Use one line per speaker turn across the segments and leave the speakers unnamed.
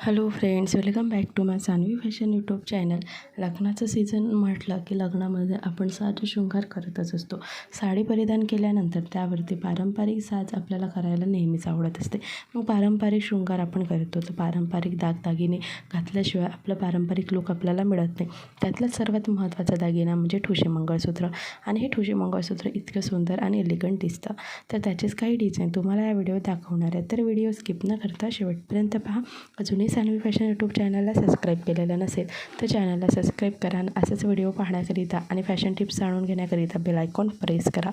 Hello friends, welcome back to my Sanvi fashion YouTube channel. लग्नाचं season म्हटलं की लग्नामध्ये आपण साज शृंगार करतच असतो. साडी परिधान केल्यानंतर त्यावरती पारंपरिक साज आपल्याला करायला नेहमीच आवडत असते. मग पारंपरिक शृंगार आपण करतो तर पारंपरिक दागदागिने घातल्याशिवाय आपलं पारंपरिक लूक आपल्याला मिळत नाही. त्यातला सर्वात महत्त्वाचा दागिना म्हणजे ठुशी मंगळसूत्र. आणि हे ठुशी मंगळसूत्र इतकं सुंदर आणि एलिगंट दिसतं. तर त्याचेच काही डिझाईन तुम्हाला या व्हिडिओत दाखवणार आहे. तर व्हिडिओ स्किप न करता शेवटपर्यंत पहा. अजूनही सानवी फॅशन यूट्यूब चॅनलला सबस्क्राईब केलेलं नसेल तर चॅनलला सबस्क्राईब करा आणि असेच व्हिडिओ पाहण्याकरिता आणि फॅशन टिप्स जाणून घेण्याकरिता बेल आयकॉन प्रेस करा.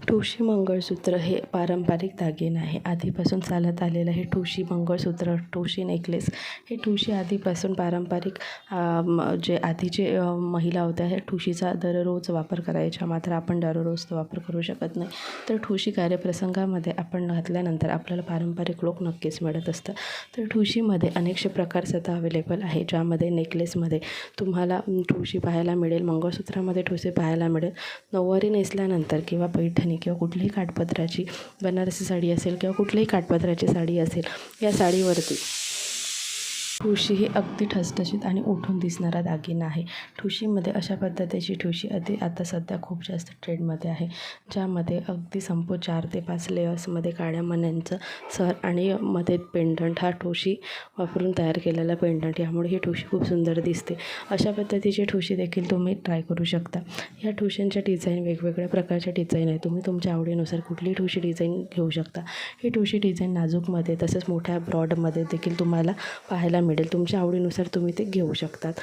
ठुशी मंगळसूत्र हे पारंपरिक दागिने आहे. आधीपासून चालत आलेलं हे ठुशी मंगळसूत्र, ठुशी नेकलेस हे ठुशी आधीपासून पारंपरिक जे आधीचे महिला होत्या हे ठुशीचा दररोज वापर करायच्या. मात्र आपण दररोज तो वापर करू शकत नाही. तर ठुशी कार्यप्रसंगामध्ये आपण घातल्यानंतर आपल्याला पारंपरिक लूक नक्कीच मिळत असतं. तर ठुशीमध्ये अनेकशे प्रकार सध्या अवेलेबल आहे, ज्यामध्ये नेकलेसमध्ये तुम्हाला ठुशी पाहायला मिळेल, मंगळसूत्रामध्ये ठुशी पाहायला मिळेल. नऊवारी नेसल्यानंतर किंवा पैठणी किंवा कुठलीही काठपदराची बनारसी साडी असेल किंवा कुठलीही काठपदराची साडी असेल, या साडीवरती ठुशी ही अगदी ठसठशीत आणि उठून दिसणारा दागिना आहे. ठुशीमध्ये अशा पद्धतीची ठुशी आता सध्या खूप जास्त ट्रेंडमध्ये आहे, ज्यामध्ये अगदी संपूर्ण 4 ते 5 लेयर्समध्ये काळ्या मण्यांचं सर आणि मध्ये पेंडंट, हा ठुशी वापरून तयार केलेला पेंडंट, यामुळे ही ठुशी खूप सुंदर दिसते. अशा पद्धतीची ठुशी देखील तुम्ही ट्राय करू शकता. या ठुशींच्या डिझाईन वेगवेगळ्या प्रकारच्या डिझाईन आहे. तुम्ही तुमच्या आवडीनुसार कुठलीही ठुशी डिझाईन घेऊ शकता. ही ठुशी डिझाईन नाजूकमध्ये तसंच मोठ्या ब्रॉडमध्ये देखील तुम्हाला पाहायला मिळेल. तुमच्या आवडीनुसार तुम्ही ते घेऊ शकतात.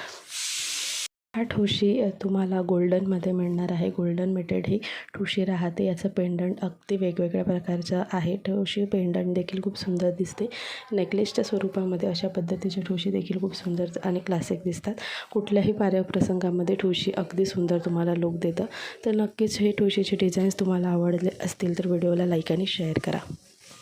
हा ठुशी तुम्हाला गोल्डनमध्ये मिळणार आहे. गोल्डन मेटेड ही ठुशी राहते. याचं पेंडंट अगदी वेगवेगळ्या प्रकारचं आहे. ठुशी पेंडंट देखील खूप सुंदर दिसते. नेकलेसच्या स्वरूपामध्ये अशा पद्धतीची ठुशी देखील खूप सुंदर आणि क्लासिक दिसतात. कुठल्याही कार्यप्रसंगामध्ये ठुशी अगदी सुंदर तुम्हाला लूक देतं. तर नक्कीच हे ठुशीचे डिझाईन्स तुम्हाला आवडले असतील तर व्हिडिओला लाईक आणि शेअर करा.